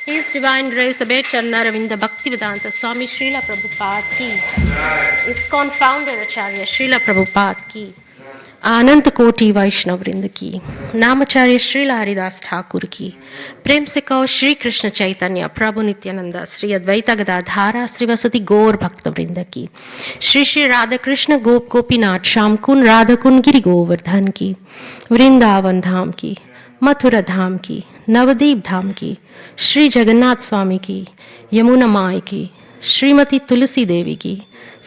His Divine Grace Abhay Charnaravinda Bhaktivedanta Swami Srila Prabhupada ki, ISKCON Founder Acharya Srila Prabhupada ki, अनंत कोटि वैष्णव वृंद की, नामाचार्य श्रील हरिदास ठाकुर की, प्रेम से कहो श्री कृष्ण चैतन्य प्रभु नित्यानंद श्री अद्वैत गदाधारा श्रीवसति गौर भक्त वृंद की, श्री श्री राधा कृष्ण गोप गोपीनाथ श्याम कुंड राधा कुंड गिरि गोवर्धन की, वृंदावन धाम की, मथुरा धाम की, नवदीप धाम की, श्री जगन्नाथ स्वामी की, यमुना माई की, श्रीमती तुलसी देवी की,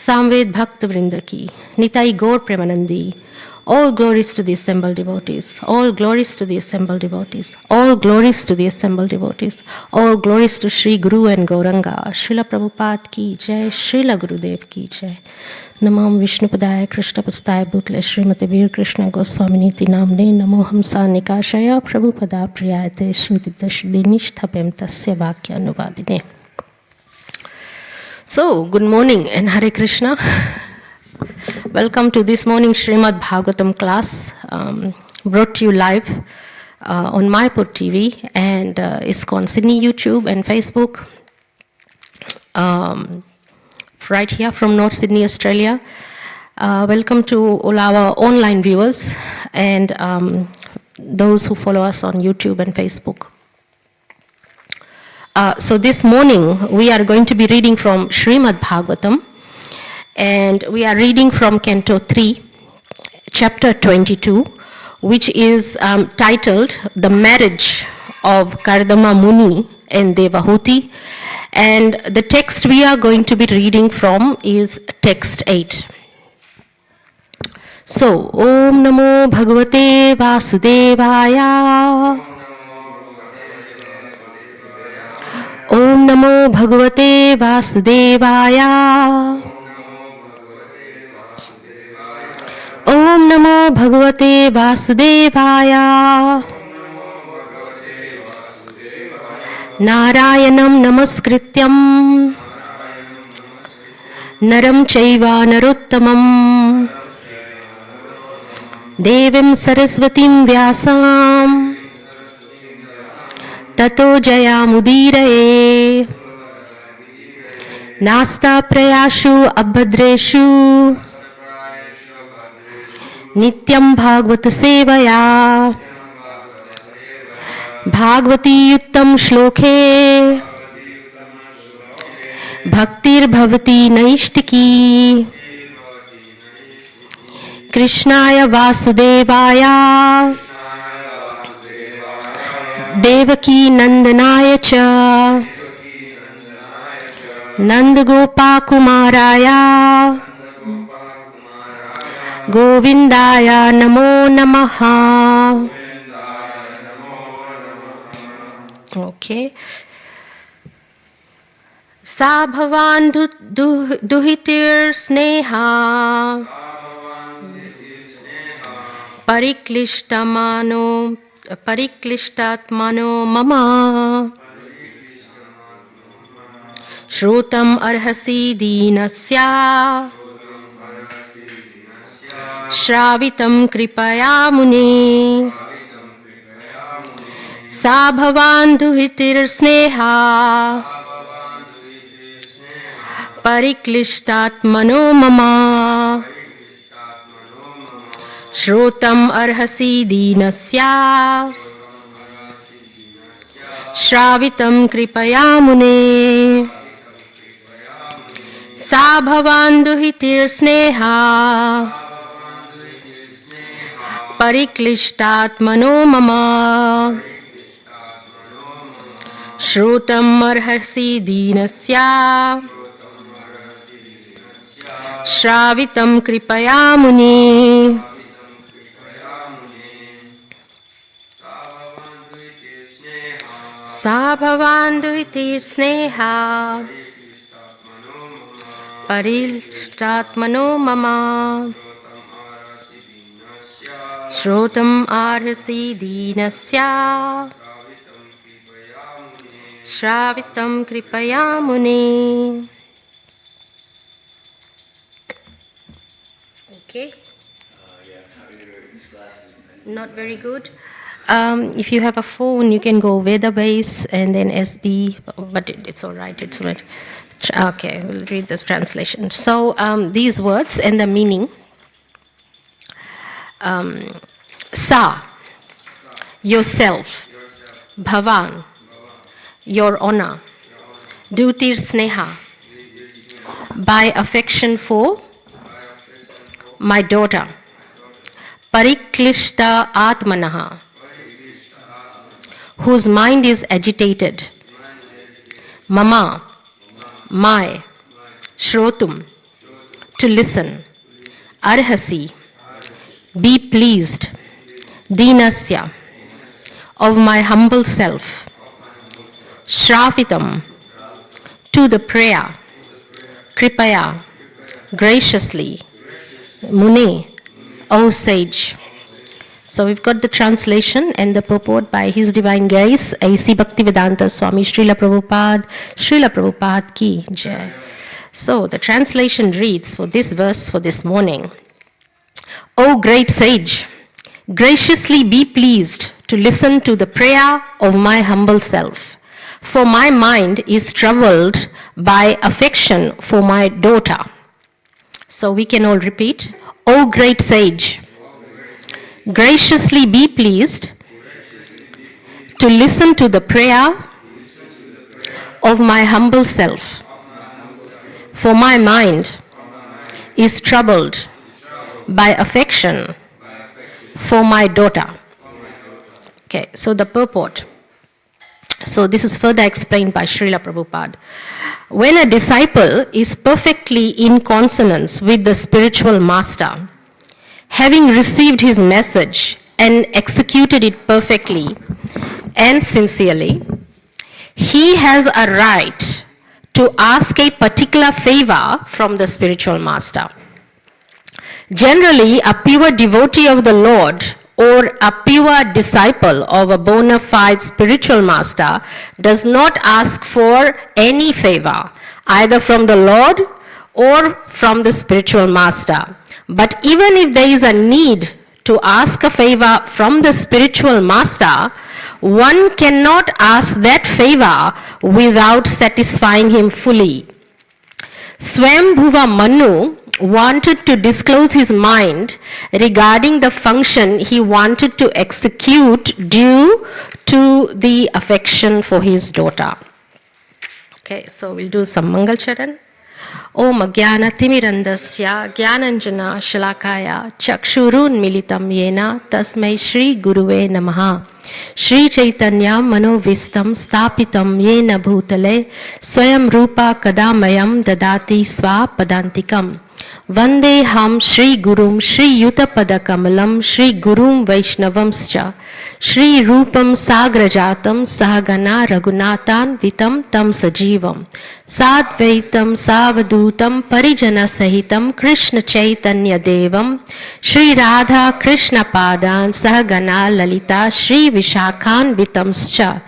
सामवेद भक्त वृंद की, निताई गौर Premanandi. All glories to the assembled devotees, all glories to the assembled devotees, all glories to the assembled devotees, all glories to Sri Guru and Gauranga, Srila Prabhupada ki jai, Srila Gurudev ki jai. Namam Vishnupadaya Krishna Pastaya Bhutle Srimati Veer Krishna Goswaminiti Namne Namo Hamsa Nikashaya Prabhupada Priyate Shruti Dashdinishthapem Tasya Vakya Anuvadine. So, good morning and Hare Krishna. Welcome to this morning Srimad Bhagavatam class, brought to you live on Mayapur TV and ISKCON Sydney YouTube and Facebook, right here from North Sydney, Australia. Welcome to all our online viewers and those who follow us on YouTube and Facebook. So this morning we are going to be reading from Srimad Bhagavatam. And we are reading from Canto 3, Chapter 22, which is titled The Marriage of Kardama Muni and Devahuti. And the text we are going to be reading from is text 8. So, Om Namo Bhagavate Vasudevaya. Om Namo Bhagavate Vasudevaya. Om Namo Bhagavate Vasudevaya. Narayanam Namaskrityam Naram Chaiva Narottamam Devim Saraswatim Vyasam Tato Jayamudiraye Nasta Prayashu Abhadreshu Nityam Bhagavata Sevaya Bhagavati Yuttam Shloke Bhaktir Bhavati Naishtiki Krishnaya Vasudevaya Devaki Nandanaya Cha Nandagopa Kumaraya Govindaya Namo Namaha. Okay. Sa bhavan duhitir sneha pariklishtatmano mama shrutam arhasi dinasya Shravitam kripaya muni Sa bhavan duhitir sneha Pariklishtatmano mama Shrotam arhasi dinasya Shravitam kripaya muni Sa bhavan duhitir sneha Pariklishtatmano mama Shrutam arhasi dinasya Shravitam kripaya muni Sa bhavan duhitir sneha Pariklishtatmano mama Shrotam arhasi dinasya Shravitam kripaya muni. Okay. Yeah, how are you doing? This class is Not very good. If you have a phone, you can go Vedabase and then SB, but it's all right. It's all right. Okay, we'll read this translation. So these words and the meaning. Sa, yourself. Bhavan, your honor. Dutir sneha, by affection for my daughter. Pariklishta atmanaha, whose mind is agitated. Mama, my. Shrotum, to listen. Arhasi, be pleased. Dinasya, of my humble self. Shravitam, to the prayer. Kripaya, graciously. Mune, O sage. So we've got the translation and the purport by His Divine Grace, A.C. Bhaktivedanta Swami Srila Prabhupada ki jai. So the translation reads for this verse for this morning. O great sage, graciously be pleased to listen to the prayer of my humble self, for my mind is troubled by affection for my daughter. So we can all repeat, O great sage, graciously be pleased to listen to the prayer of my humble self, for my mind is troubled by affection for my daughter. Okay, so the purport. So this is further explained by Srila Prabhupada. When a disciple is perfectly in consonance with the spiritual master, having received his message and executed it perfectly and sincerely, he has a right to ask a particular favor from the spiritual master. Generally, a pure devotee of the Lord or a pure disciple of a bona fide spiritual master does not ask for any favor, either from the Lord or from the spiritual master. But even if there is a need to ask a favor from the spiritual master, one cannot ask that favor without satisfying him fully. Swambhuva Manu wanted to disclose his mind regarding the function he wanted to execute due to the affection for his daughter. Okay, so we'll do some Mangal Charan. Om Agyana Timirandasya Gyananjana Shalakaya Chakshurun Militam Yena Tasmai Shri Guruve Namaha. Shri Chaitanya Manovistam Stapitam Yena Bhutale Swayam Rupa Kadamayam Dadati Swa Padantikam. Vande Ham Shri Gurum Shri Yutapada Kamalam Shri Gurum Vaishnavamscha Shri Rupam Sagrajatam Sahagana Raghunatan Vitam Tam Sajivam Sadvaitam Savadutam Parijana Sahitam Krishna Chaitanya Devam Shri Radha Krishna Padan Sahagana Lalita Shri Vishakhan Vitamscha.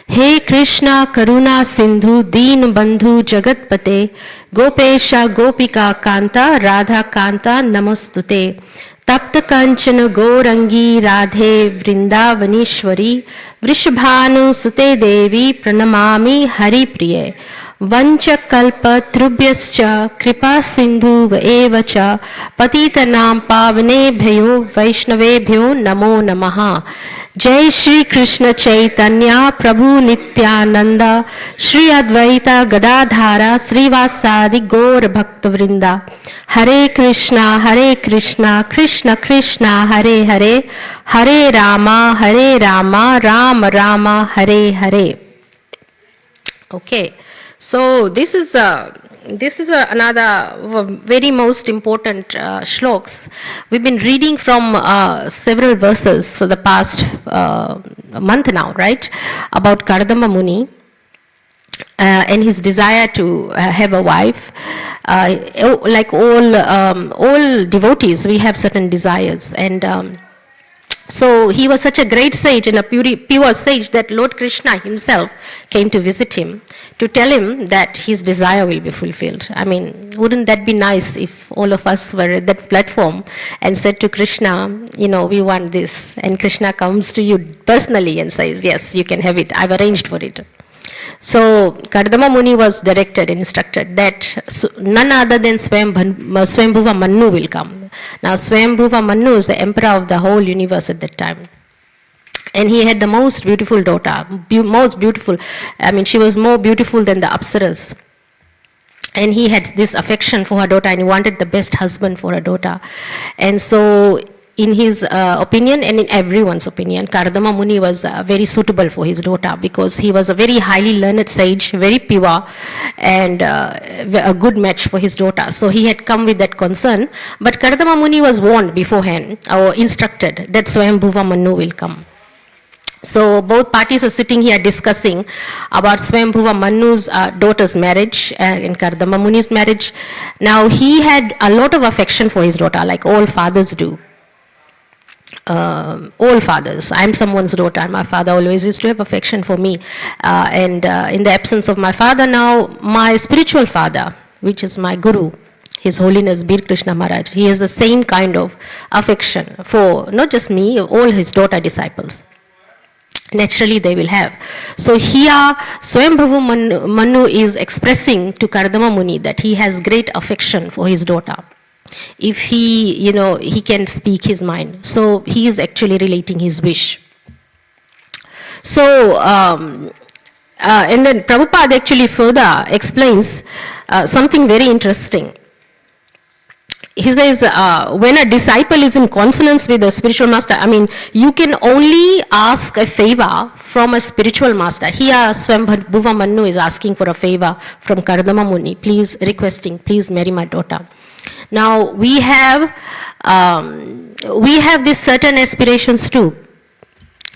He Krishna Karuna Sindhu Deen Bandhu Jagatpate Gopesha Gopika Kanta Radha Kanta Namostute Tapta Kanchana Gourangi Radhe Vrindavanishwari Vrishabhanu Sute Devi Pranamami Hari Priye Vancha Kalpa Trubhyascha Kripa Sindhu Vaevacha Patitanam Pavane Bhayo Vaishnave Bhayo Namo Namaha. Jai Shri Krishna Chaitanya Prabhu Nityananda Shri Advaita Gadadhara Srivasadi Gaur Bhakta Vrinda. Hare Krishna Krishna Krishna Hare Hare Hare Rama Rama Rama Hare Hare. Okay, so this is another very most important shloks. We've been reading from several verses for the past month now, right? About Kardama Muni and his desire to have a wife. Like all devotees, we have certain desires, and So he was such a great sage and a pure sage that Lord Krishna himself came to visit him to tell him that his desire will be fulfilled. I mean, wouldn't that be nice if all of us were at that platform and said to Krishna, we want this, and Krishna comes to you personally and says, yes, you can have it, I've arranged for it. So Kardama Muni was directed and instructed that none other than Swambhuva Manu will come. Now Swambhuva Manu is the emperor of the whole universe at that time. And he had the most beautiful daughter, most beautiful, she was more beautiful than the Apsaras. And he had this affection for her daughter and he wanted the best husband for her daughter. And so in his opinion and in everyone's opinion, Kardama Muni was very suitable for his daughter because he was a very highly learned sage, very pure, and a good match for his daughter. So he had come with that concern, but Kardama Muni was warned beforehand or instructed that Swambhuva Manu will come. So both parties are sitting here discussing about Swambhuva Manu's daughter's marriage and Kardama Muni's marriage. Now he had a lot of affection for his daughter, like all fathers do. All fathers. I'm someone's daughter and my father always used to have affection for me. And in the absence of my father now, my spiritual father, which is my guru, His Holiness Bir Krishna Maharaj, he has the same kind of affection for not just me, all his daughter disciples. Naturally they will have. So here Swambhuva Manu is expressing to Kardama Muni that he has great affection for his daughter. If he, he can speak his mind. So he is actually relating his wish. So, and then Prabhupada actually further explains something very interesting. He says, when a disciple is in consonance with a spiritual master, you can only ask a favor from a spiritual master. Here, Swambhuva Manu is asking for a favor from Kardama Muni, please marry my daughter. Now, we have these certain aspirations too.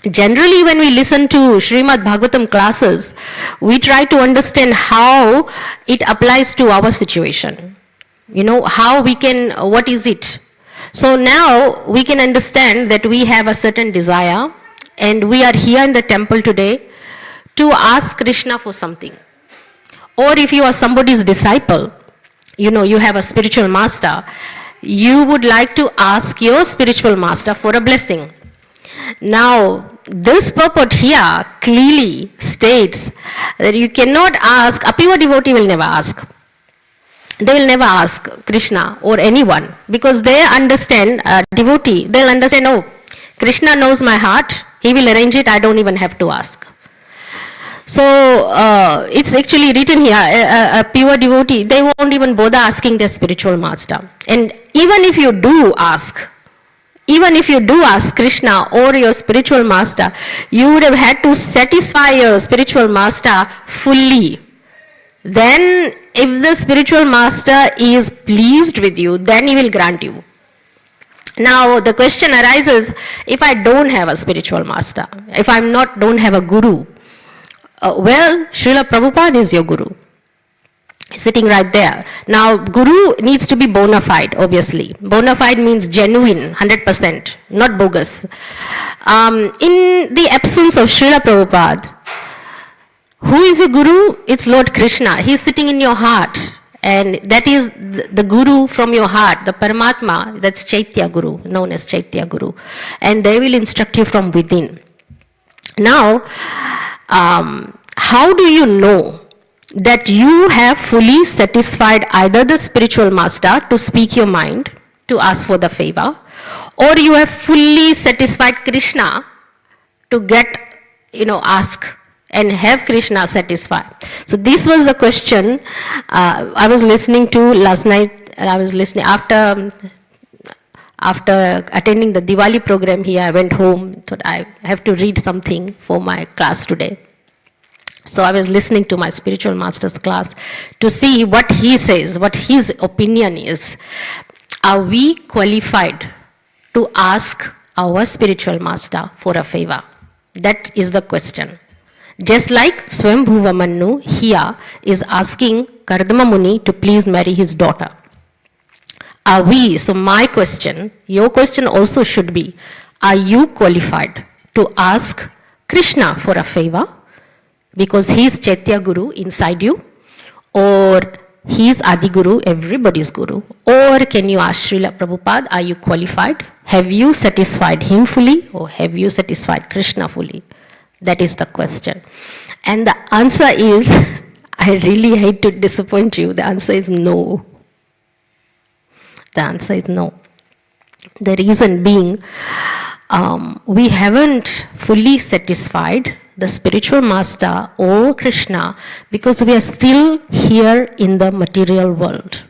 Generally, when we listen to Srimad Bhagavatam classes, we try to understand how it applies to our situation. How we can, what is it? So now we can understand that we have a certain desire and we are here in the temple today to ask Krishna for something. Or if you are somebody's disciple, you have a spiritual master, you would like to ask your spiritual master for a blessing. Now, this purport here clearly states that you cannot ask, a pure devotee will never ask. They will never ask Krishna or anyone because they understand, devotee, they'll understand, oh, Krishna knows my heart, he will arrange it, I don't even have to ask. So, it's actually written here, a pure devotee, they won't even bother asking their spiritual master. And even if you do ask Krishna or your spiritual master, you would have had to satisfy your spiritual master fully. Then, if the spiritual master is pleased with you, then he will grant you. Now, the question arises, if I don't have a spiritual master, if I don't have a guru, well, Srila Prabhupada is your guru, sitting right there. Now, guru needs to be bona fide, obviously. Bona fide means genuine, 100%, not bogus. In the absence of Srila Prabhupada, who is your guru? It's Lord Krishna. He is sitting in your heart. And that is the guru from your heart, the Paramatma, that's Chaitya Guru, known as Chaitya Guru. And they will instruct you from within. Now, how do you know that you have fully satisfied either the spiritual master to speak your mind, to ask for the favor, or you have fully satisfied Krishna to get, ask and have Krishna satisfy? So this was the question I was listening to last night. I was listening after attending the Diwali program here. I went home, thought I have to read something for my class today. So I was listening to my spiritual master's class to see what he says, what his opinion is. Are we qualified to ask our spiritual master for a favor? That is the question. Just like Swambhuva Manu here is asking Kardama Muni to please marry his daughter. Are we, so my question, your question also should be, are you qualified to ask Krishna for a favor because he is Chaitya Guru inside you, or he is Adi Guru, everybody's Guru, or can you ask Srila Prabhupada, are you qualified? Have you satisfied him fully, or have you satisfied Krishna fully? That is the question. And the answer is, I really hate to disappoint you, the answer is no. The answer is no. The reason being, we haven't fully satisfied the spiritual master or Krishna because we are still here in the material world.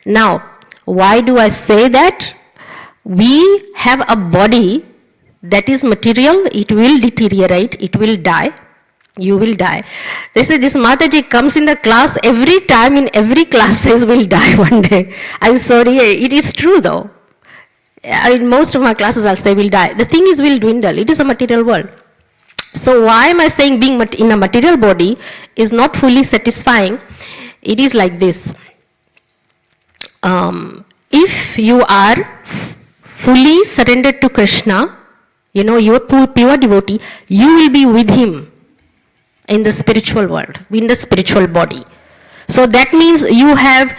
Now, why do I say that? We have a body that is material, it will deteriorate, it will die. You will die. They say this Mataji comes in the class every time, in every class says we'll die one day. I'm sorry, it is true though. In most of my classes I'll say we'll die. The thing is we'll dwindle. It is a material world. So why am I saying being in a material body is not fully satisfying? It is like this. If you are fully surrendered to Krishna, you are pure devotee, you will be with him in the spiritual world, in the spiritual body. So that means you have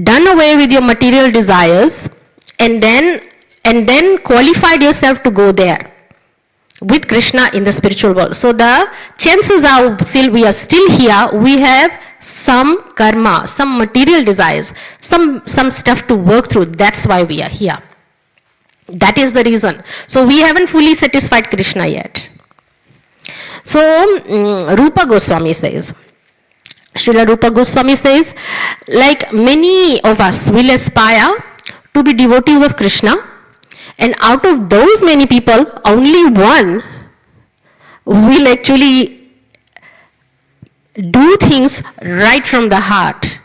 done away with your material desires and then qualified yourself to go there with Krishna in the spiritual world. So the chances are we are still here, we have some karma, some material desires, some stuff to work through. That's why we are here. That is the reason. So we haven't fully satisfied Krishna yet. So Rupa Goswami says, Srila Rupa Goswami says, like many of us will aspire to be devotees of Krishna, and out of those many people, only one will actually do things right from the heart.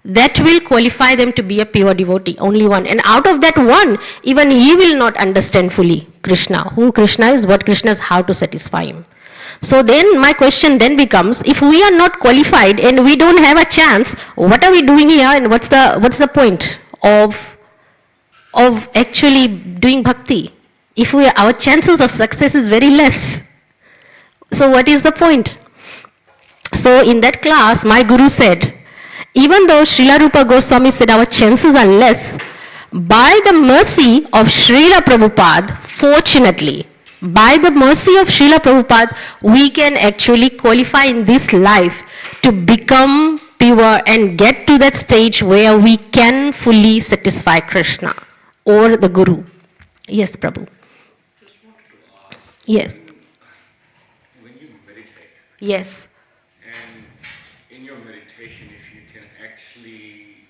That will qualify them to be a pure devotee, only one. And out of that one, even he will not understand fully Krishna, who Krishna is, what Krishna is, how to satisfy him. So then my question then becomes, if we are not qualified and we don't have a chance, what are we doing here, and what's the point of actually doing bhakti? If our chances of success is very less. So what is the point? So in that class, my guru said, even though Srila Rupa Goswami said our chances are less, by the mercy of Srila Prabhupada, fortunately, by the mercy of Srila Prabhupada, we can actually qualify in this life to become pure and get to that stage where we can fully satisfy Krishna or the Guru. Yes, Prabhu. Just wanted to ask. Yes. When you meditate. Yes. And in your meditation, if you can actually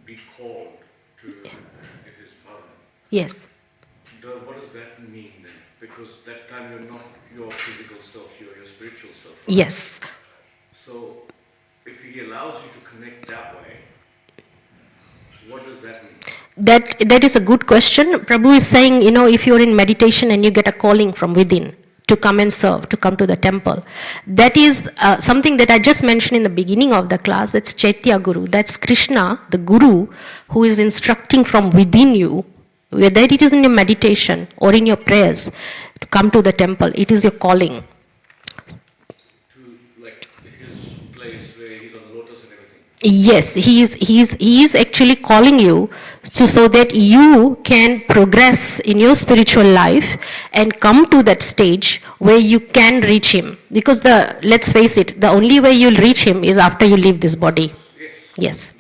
be called to his bhavan. Yes. What does that mean then? Because that time you're not your physical self, you're your spiritual self. Right? Yes. So if he allows you to connect that way, what does that mean? That is a good question. Prabhu is saying, if you're in meditation and you get a calling from within to come and serve, to come to the temple, that is something that I just mentioned in the beginning of the class. That's Chaitya Guru. That's Krishna, the Guru, who is instructing from within you, whether it is in your meditation or in your prayers, to come to the temple. It is your calling. To like his place where he's on lotus and everything. Yes, he is actually calling you so that you can progress in your spiritual life and come to that stage where you can reach him. Because let's face it, the only way you'll reach him is after you leave this body. Yes.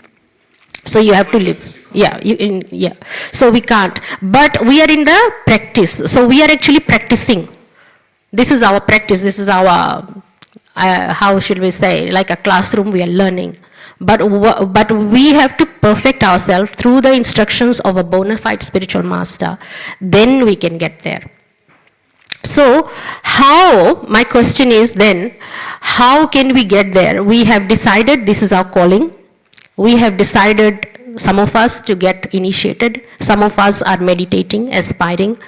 So you have to live. Yeah. So we can't. But we are in the practice. So we are actually practicing. This is our practice. This is our, how should we say, like a classroom we are learning. But we have to perfect ourselves through the instructions of a bona fide spiritual master. Then we can get there. So my question is then, how can we get there? We have decided this is our calling. We have decided, some of us, to get initiated. Some of us are meditating, aspiring.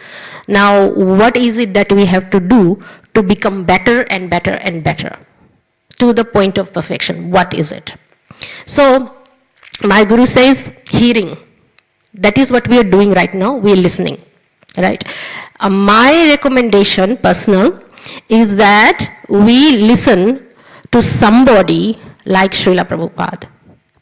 Now, what is it that we have to do to become better and better and better to the point of perfection? What is it? So, my guru says, hearing. That is what we are doing right now. We are listening. right? My recommendation, personal, is that we listen to somebody like Srila Prabhupada,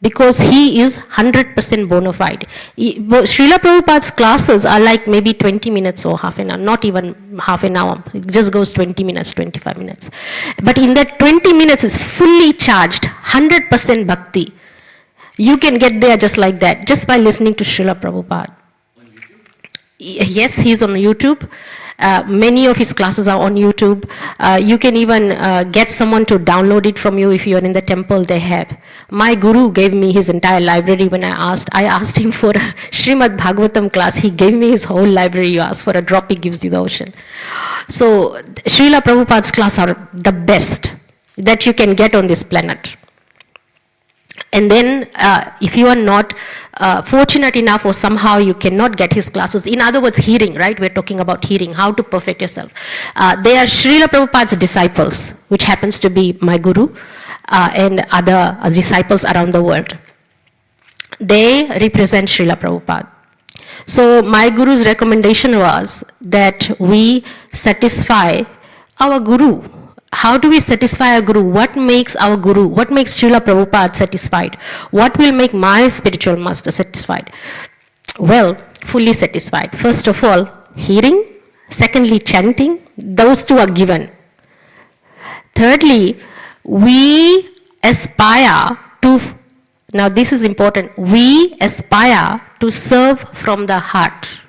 because he is 100% bona fide. Srila Prabhupada's classes are like maybe 20 minutes or half an hour, not even half an hour. It just goes 20 minutes, 25 minutes. But in that 20 minutes is fully charged, 100% bhakti. You can get there just like that, just by listening to Srila Prabhupada. Yes, he's on YouTube. Many of his classes are on YouTube. You can even get someone to download it from you if you're in the temple, they have. My guru gave me his entire library when I asked him for a Srimad Bhagavatam class. He gave me his whole library. You ask for a drop, he gives you the ocean. So Srila Prabhupada's class are the best that you can get on this planet. And then if you are not fortunate enough, or somehow you cannot get his classes, in other words, hearing, right? We're talking about hearing, how to perfect yourself. They are Srila Prabhupada's disciples, which happens to be my guru and other disciples around the world. They represent Srila Prabhupada. So my guru's recommendation was that we satisfy our guru. How do we satisfy our guru? What makes our guru, what makes Srila Prabhupada satisfied? What will make my spiritual master satisfied? Well, fully satisfied. First of all, hearing. Secondly, chanting. Those two are given. Thirdly, we aspire to, now this is important, we aspire to serve from the heart.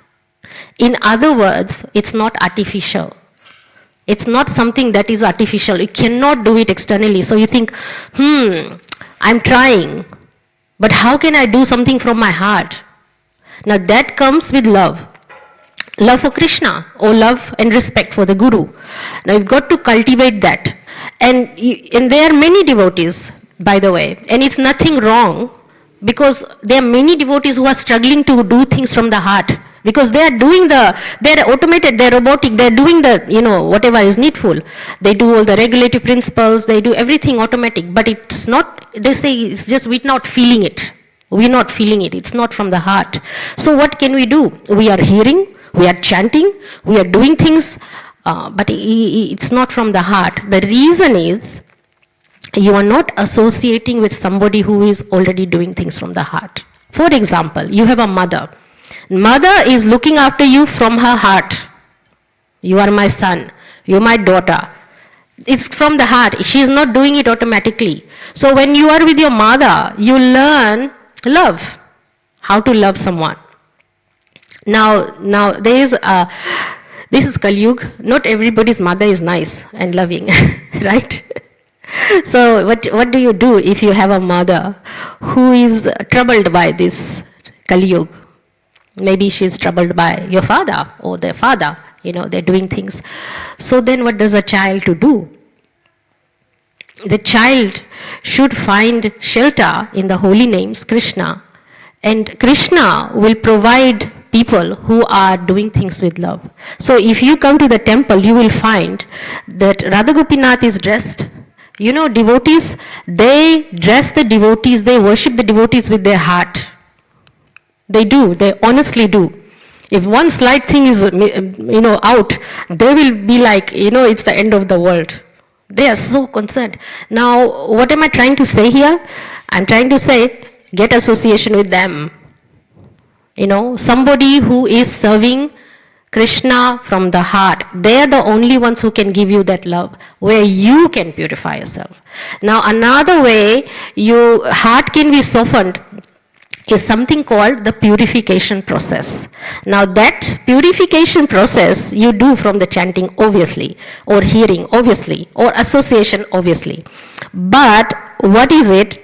In other words, it's not artificial. It's not something that is artificial. You cannot do it externally. So you think, I'm trying, but how can I do something from my heart? Now that comes with love. Love for Krishna, or love and respect for the Guru. Now you've got to cultivate that. And there are many devotees, by the way, and it's nothing wrong, because there are many devotees who are struggling to do things from the heart. Because they're automated, they're robotic, they're doing the, whatever is needful. They do all the regulative principles, they do everything automatic, but it's not, they say it's just we're not feeling it. We're not feeling it, it's not from the heart. So what can we do? We are hearing, we are chanting, we are doing things, but it's not from the heart. The reason is, you are not associating with somebody who is already doing things from the heart. For example, you have a mother. Mother is looking after you from her heart. You are my son, you're my daughter. It's from the heart. She is not doing it automatically. So when you are with your mother, you learn love, how to love someone. Now this is Kali Yuga. Not everybody's mother is nice and loving, right? So what do you do if you have a mother who is troubled by this Kali Yuga? Maybe she's troubled by your father or their father, they're doing things. So then what does a child to do? The child should find shelter in the holy names, Krishna. And Krishna will provide people who are doing things with love. So if you come to the temple, you will find that Radha Gopinath is dressed. Devotees, they dress the devotees, they worship the devotees with their heart. They do, they honestly do. If one slight thing is, out, they will be like, it's the end of the world. They are so concerned. Now, what am I trying to say here? I'm trying to say, get association with them. Somebody who is serving Krishna from the heart. They are the only ones who can give you that love, where you can purify yourself. Now, another way your heart can be softened is something called the purification process. Now that purification process you do from the chanting, obviously, or hearing, obviously, or association, obviously. But what is it?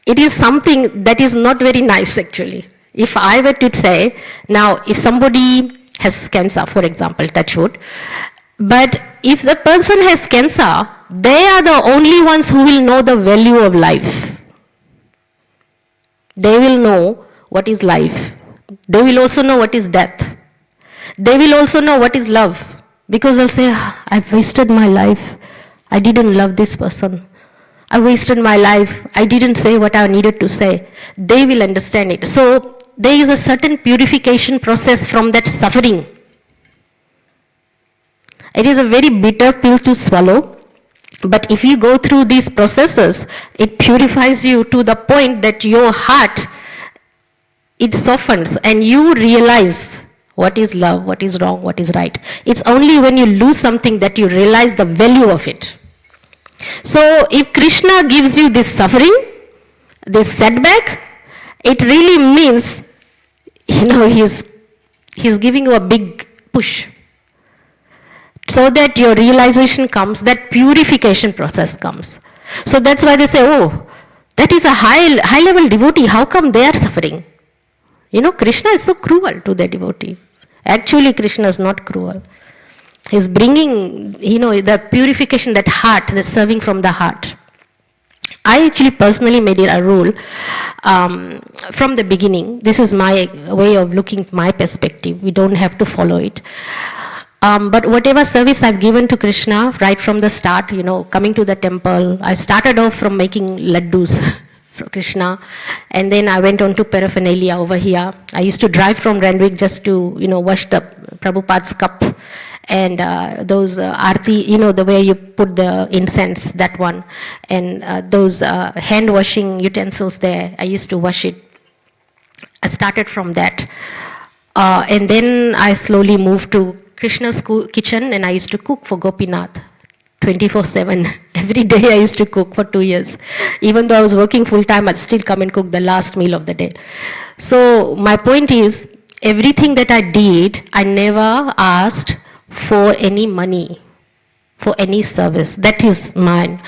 It is something that is not very nice, actually. If I were to say, now if somebody has cancer, for example, touch wood, but if the person has cancer, they are the only ones who will know the value of life. They will know what is life. They will also know what is death. They will also know what is love. Because they'll say, I've wasted my life. I didn't love this person. I wasted my life. I didn't say what I needed to say. They will understand it. So there is a certain purification process from that suffering It is a very bitter pill to swallow. But if you go through these processes, it purifies you to the point that your heart, it softens and you realize what is love, what is wrong, what is right. It's only when you lose something that you realize the value of it. So if Krishna gives you this suffering, this setback, it really means, he's giving you a big push, so that your realization comes, that purification process comes. So that's why they say, oh, that is a high level devotee, how come they are suffering? Krishna is so cruel to the devotee. Actually, Krishna is not cruel. He's bringing, the purification, that heart, the serving from the heart. I actually personally made it a rule from the beginning. This is my way of looking, my perspective. We don't have to follow it. But whatever service I've given to Krishna right from the start, coming to the temple, I started off from making laddus for Krishna, and then I went on to paraphernalia over here. I used to drive from Randwick just to, wash the Prabhupada's cup, and those aarti, the way you put the incense, that one, and those hand washing utensils there, I used to wash it. I started from that. And then I slowly moved to Krishna's kitchen, and I used to cook for Gopinath 24/7. Every day I used to cook for 2 years. Even though I was working full time, I'd still come and cook the last meal of the day. So my point is, everything that I did, I never asked for any money, for any service. That is my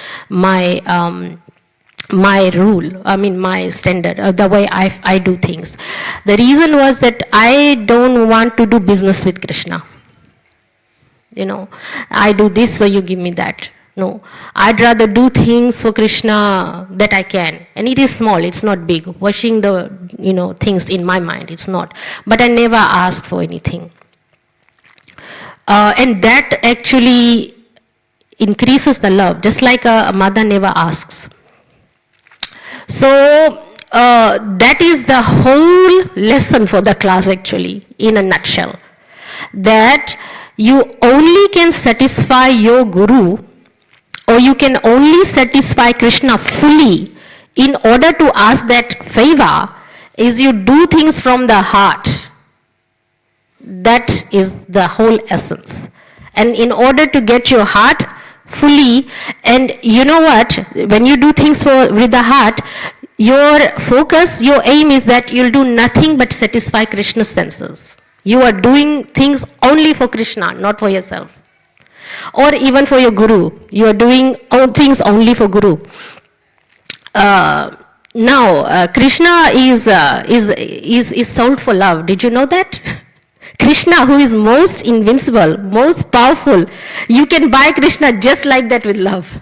rule, my standard, the way I do things. The reason was that I don't want to do business with Krishna. I do this, so you give me that. No, I'd rather do things for Krishna that I can. And it is small, it's not big. Washing the, things in my mind, it's not. But I never asked for anything. And that actually increases the love, just like a mother never asks. So that is the whole lesson for the class actually, in a nutshell. That you only can satisfy your guru, or you can only satisfy Krishna fully in order to ask that favor, is you do things from the heart. That is the whole essence. And in order to get your heart fully, and you know what, when you do things with the heart, your focus, your aim is that you'll do nothing but satisfy Krishna's senses. You are doing things only for Krishna, not for yourself. Or even for your guru. You are doing things only for guru. Now, Krishna is sold for love. Did you know that? Krishna, who is most invincible, most powerful, you can buy Krishna just like that with love.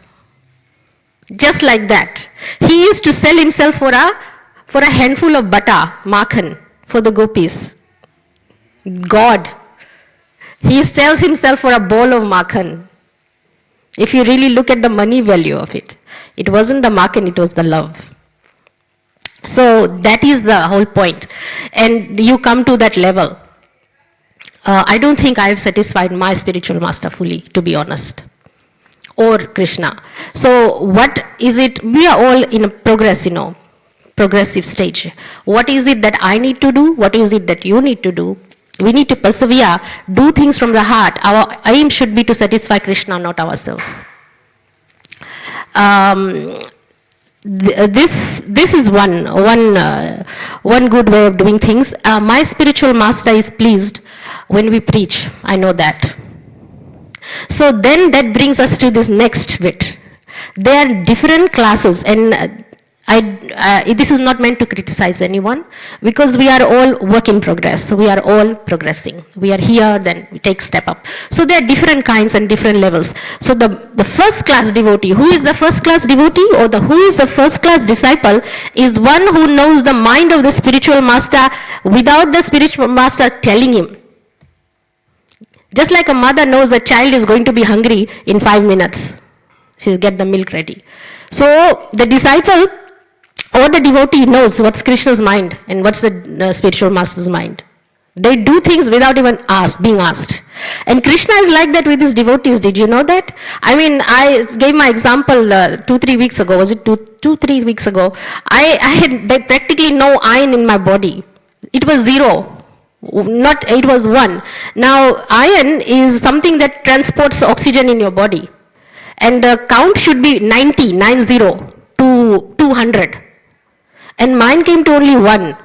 Just like that. He used to sell himself for a handful of butter, makhan, for the gopis. God. He sells himself for a bowl of makhan. If you really look at the money value of it, it wasn't the makhan, it was the love. So that is the whole point. And you come to that level. I don't think I have satisfied my spiritual master fully, to be honest. Or Krishna. So what is it? We are all in a progress, progressive stage. What is it that I need to do? What is it that you need to do? We need to persevere, do things from the heart. Our aim should be to satisfy Krishna, not ourselves. This is one good way of doing things. My spiritual master is pleased when we preach. I know that. So then that brings us to this next bit. There are different classes, and this is not meant to criticize anyone, because we are all work in progress. So we are all progressing. We are here, then we take step up. So there are different kinds and different levels. So the first class devotee, who is the first class devotee, or who is the first class disciple, is one who knows the mind of the spiritual master without the spiritual master telling him. Just like a mother knows a child is going to be hungry in 5 minutes. She'll get the milk ready. So the disciple or the devotee knows what's Krishna's mind and what's the spiritual master's mind. They do things without even being asked. And Krishna is like that with his devotees. Did you know that? I mean, I gave my example 2-3 weeks ago. Was it 3 weeks ago? I had practically no iron in my body. It was 0. It was 1. Now, iron is something that transports oxygen in your body. And the count should be 90 to 200. And mine came to only 1.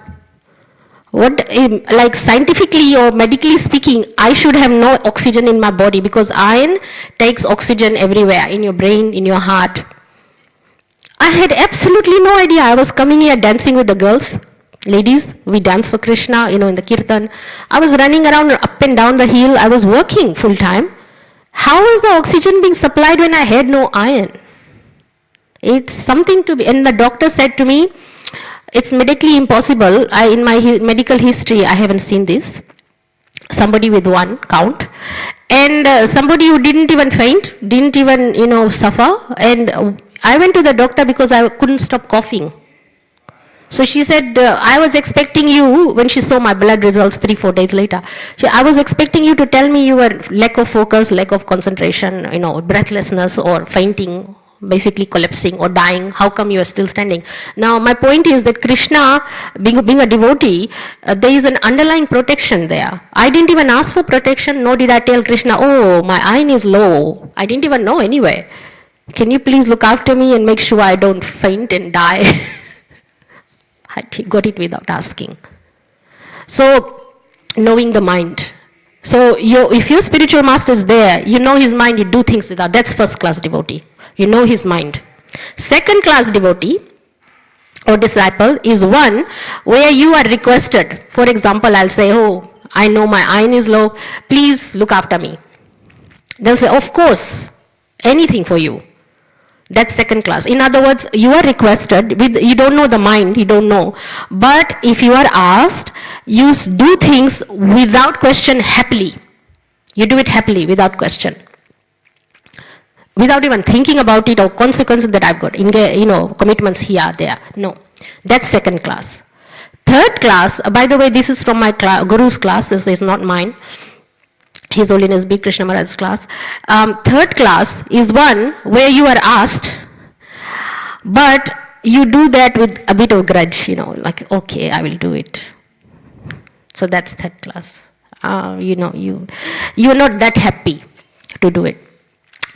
What, like scientifically or medically speaking, I should have no oxygen in my body because iron takes oxygen everywhere, in your brain, in your heart. I had absolutely no idea. I was coming here dancing with the girls, ladies. We dance for Krishna, in the kirtan. I was running around up and down the hill. I was working full time. How was the oxygen being supplied when I had no iron? It's something to be, and the doctor said to me, it's medically impossible. In my medical history, I haven't seen this. Somebody with 1 count, and somebody who didn't even faint, didn't even, suffer. And I went to the doctor because I couldn't stop coughing. So she said, I was expecting you, when she saw my blood results 3-4 days later, I was expecting you to tell me you were lack of focus, lack of concentration, breathlessness or fainting, basically collapsing or dying. How come you are still standing? Now, my point is that Krishna, being a devotee, there is an underlying protection there. I didn't even ask for protection, nor did I tell Krishna, oh, my iron is low. I didn't even know anyway. Can you please look after me and make sure I don't faint and die? I got it without asking. So, knowing the mind. So, if your spiritual master is there, you know his mind, you do things without. That's first class devotee. You know his mind. Second class devotee or disciple is one where you are requested. For example, I'll say, oh, I know my iron is low. Please look after me. They'll say, of course, anything for you. That's second class. In other words, you are requested, you don't know the mind, you don't know. But if you are asked, you do things without question happily. You do it happily, without question. Without even thinking about it or consequences that I've got, commitments here, there. No. That's second class. Third class, by the way, this is from my Guru's class, this is not mine. His Holiness B. Krishna Maharaj's class. Third class is one where you are asked, but you do that with a bit of grudge, like, okay, I will do it. So that's third class. You're not that happy to do it.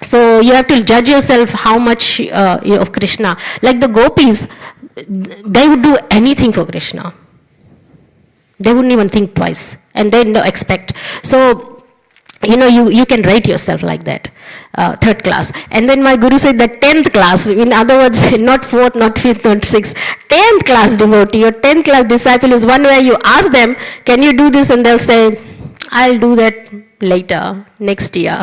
So you have to judge yourself how much of Krishna. Like the gopis, they would do anything for Krishna. They wouldn't even think twice, and they don't expect. So, you can rate yourself like that, third class. And then my Guru said that 10th class, in other words, not 4th, not 5th, not 6th, 10th class devotee or 10th class disciple is one where you ask them, can you do this? And they'll say, I'll do that later, next year.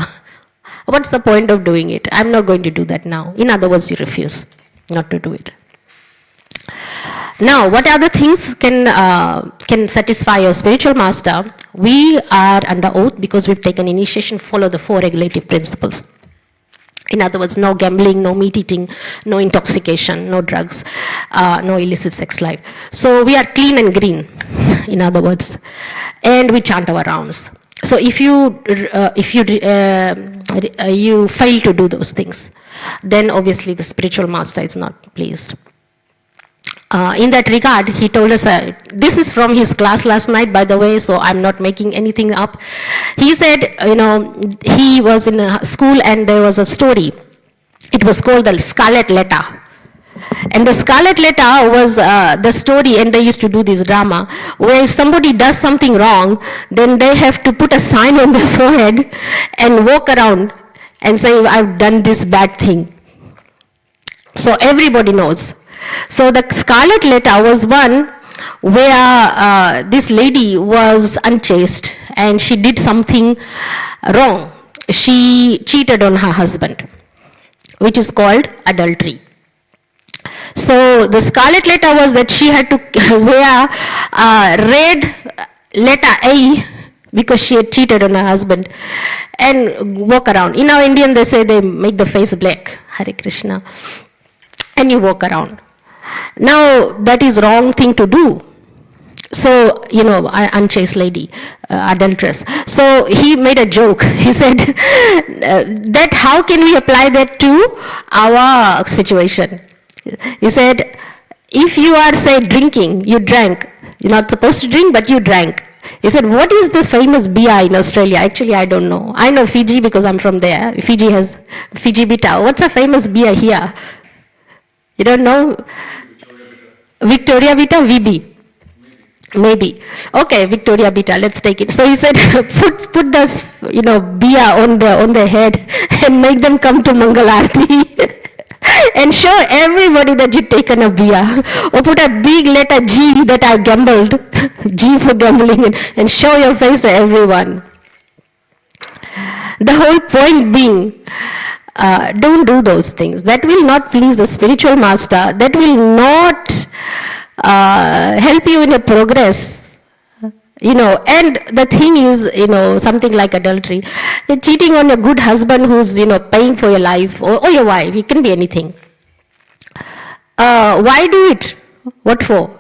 What's the point of doing it? I'm not going to do that now. In other words, you refuse not to do it. Now, what other things can satisfy your spiritual master? We are under oath because we've taken initiation, follow the 4 regulative principles. In other words, no gambling, no meat eating, no intoxication, no drugs, no illicit sex life. So we are clean and green, in other words, and we chant our rounds. So if you fail to do those things, then obviously the spiritual master is not pleased. In that regard, he told us, this is from his class last night, by the way, so I'm not making anything up. He said, he was in a school and there was a story. It was called the Scarlet Letter. And the Scarlet Letter was the story, and they used to do this drama, where if somebody does something wrong, then they have to put a sign on their forehead and walk around and say, I've done this bad thing. So everybody knows. So the Scarlet Letter was one where this lady was unchaste and she did something wrong. She cheated on her husband, which is called adultery. So the Scarlet Letter was that she had to wear red letter A because she had cheated on her husband and walk around. In our Indian, they say they make the face black, Hare Krishna, and you walk around. Now, that is wrong thing to do. So, unchaste lady, adulteress. So he made a joke. He said, that how can we apply that to our situation? He said, if you are, say, drinking, you drank. You're not supposed to drink, but you drank. He said, what is this famous beer in Australia? Actually, I don't know. I know Fiji because I'm from there. Fiji has Fiji Bita. What's a famous beer here? You don't know? Victoria Vita, VB. Maybe. Okay, Victoria Bita, let's take it. So he said, put this, beer on the head and make them come to Mangal Aarti and show everybody that you've taken a beer. Or put a big letter G that I gambled, G for gambling, and show your face to everyone. The whole point being, don't do those things. That will not please the spiritual master. That will not help you in your progress, and the thing is, something like adultery, you're cheating on a good husband who's, paying for your life, or your wife, it can be anything. Why do it? What for?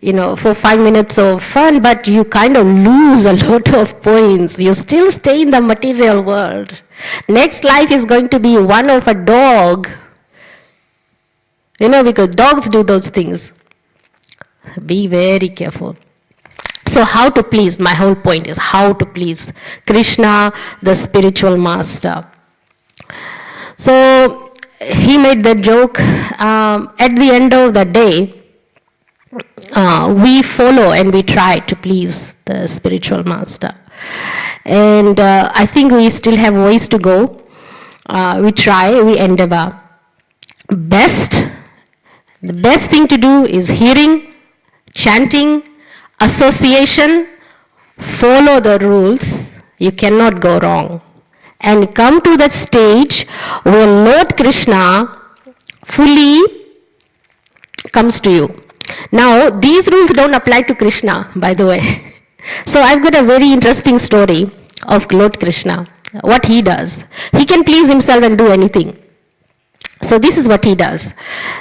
For 5 minutes of fun, but you kind of lose a lot of points. You still stay in the material world. Next life is going to be one of a dog, because dogs do those things. Be very careful. So how to please? My whole point is how to please Krishna, the spiritual master. So he made the joke. At the end of the day, we follow and we try to please the spiritual master. And I think we still have ways to go. We try, we endeavor. The best thing to do is hearing, chanting, association, follow the rules. You cannot go wrong. And come to that stage where Lord Krishna fully comes to you. Now, these rules don't apply to Krishna, by the way. So I've got a very interesting story of Lord Krishna, what he does. He can please himself and do anything. So this is what he does.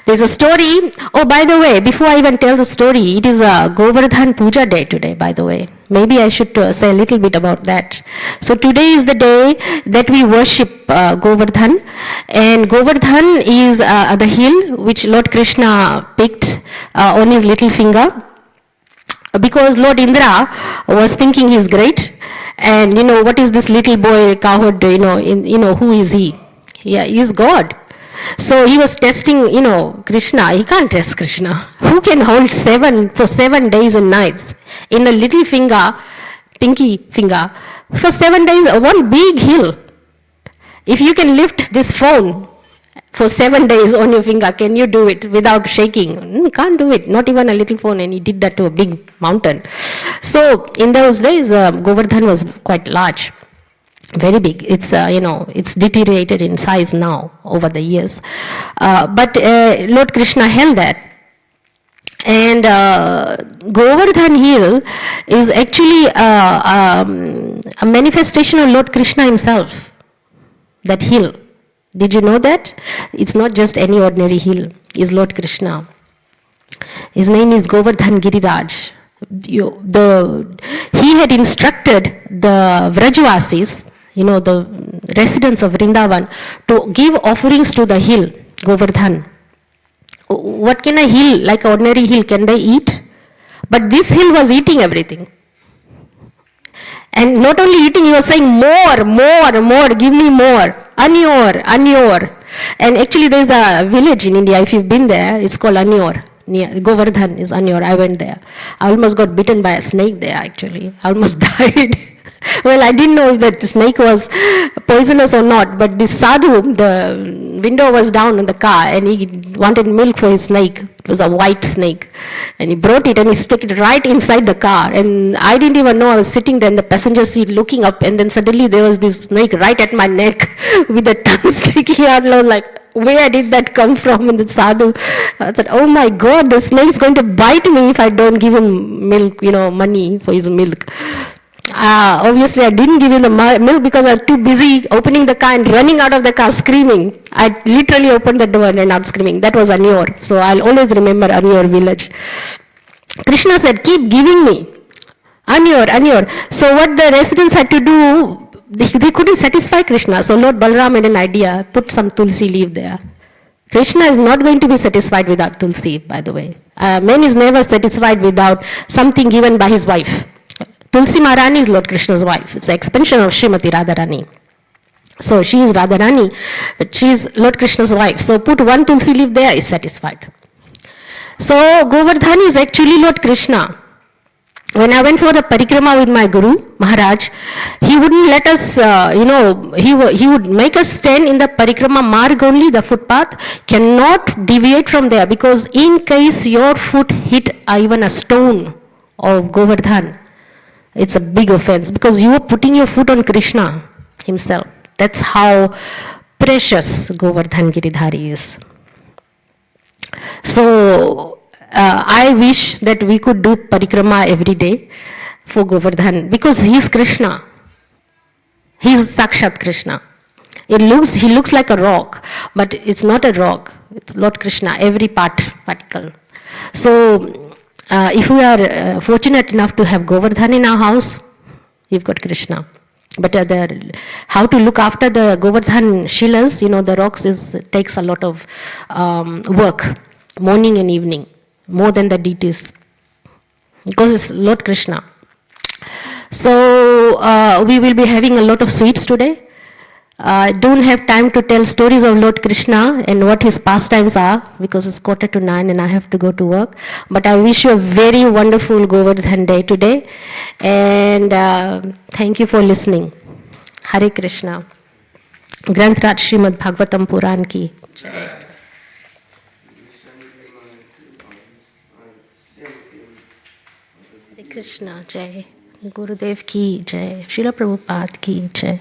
There's a story. Oh, by the way, before I even tell the story, it is a Govardhan Puja day today, by the way. Maybe I should say a little bit about that. So today is the day that we worship Govardhan. And Govardhan is the hill which Lord Krishna picked on his little finger. Because Lord Indra was thinking he's great. And what is this little boy cowherd, who is he? Yeah, he's God. So he was testing, Krishna. He can't test Krishna. Who can hold for 7 days and nights in a little finger, pinky finger, for 7 days, one big hill? If you can lift this phone for 7 days on your finger, can you do it without shaking? You can't do it, not even a little phone, and he did that to a big mountain. So in those days, Govardhan was quite large. Very big. It's it's deteriorated in size now over the years, but Lord Krishna held that. And Govardhan Hill is actually a manifestation of Lord Krishna himself. That hill, did you know that? It's not just any ordinary hill. It's Lord Krishna. His name is Govardhan Giriraj. He had instructed the Vrajvasis, the residents of Vrindavan, to give offerings to the hill, Govardhan. What can a hill, like an ordinary hill, can they eat? But this hill was eating everything. And not only eating, he was saying, more, give me more. Anyor. And actually there's a village in India, if you've been there, it's called Anyor. Govardhan is Anyor. I went there. I almost got bitten by a snake there, actually. I almost died. Well, I didn't know if that snake was poisonous or not, but this sadhu, the window was down in the car and he wanted milk for his snake. It was a white snake. And he brought it and he stuck it right inside the car. And I didn't even know. I was sitting there in the passenger seat looking up, and then suddenly there was this snake right at my neck with the tongue sticking out. I was like, where did that come from? And the sadhu, I thought, oh my God, the snake's going to bite me if I don't give him milk, money for his milk. Obviously, I didn't give him the milk because I was too busy opening the car and running out of the car screaming. I literally opened the door and ran out screaming. That was Anyor. So I'll always remember Anyor village. Krishna said, keep giving me. Anyor. So what the residents had to do, they couldn't satisfy Krishna. So Lord Balram had an idea, put some tulsi leaf there. Krishna is not going to be satisfied without tulsi, by the way. Man is never satisfied without something given by his wife. Tulsi Maharani is Lord Krishna's wife. It's the expansion of Srimati Radharani. So she is Radharani, but she is Lord Krishna's wife. So put one tulsi leaf there, is satisfied. So Govardhan is actually Lord Krishna. When I went for the parikrama with my Guru, Maharaj, he wouldn't let us, he would make us stand in the parikrama marg only, the footpath, cannot deviate from there, because in case your foot hit even a stone of Govardhan, it's a big offense, because you are putting your foot on Krishna himself. That's how precious Govardhan Giridhari is. So, I wish that we could do parikrama every day for Govardhan, because he is Krishna. He is Sakshat Krishna. He looks like a rock, but it's not a rock. It's Lord Krishna, every particle. So, if we are fortunate enough to have Govardhan in our house, we've got Krishna. But how to look after the Govardhan Shilas, the rocks, takes a lot of work, morning and evening, more than the deities, because it's Lord Krishna. So we will be having a lot of sweets today. I don't have time to tell stories of Lord Krishna and what his pastimes are, because it's 8:45 and I have to go to work. But I wish you a very wonderful Govardhan day today, and thank you for listening. Hare Krishna. Granth Raj Srimad Bhagavatam Puran ki jai. Hare Krishna, jai. Gurudev ki jai. Srila Prabhupada ki jai.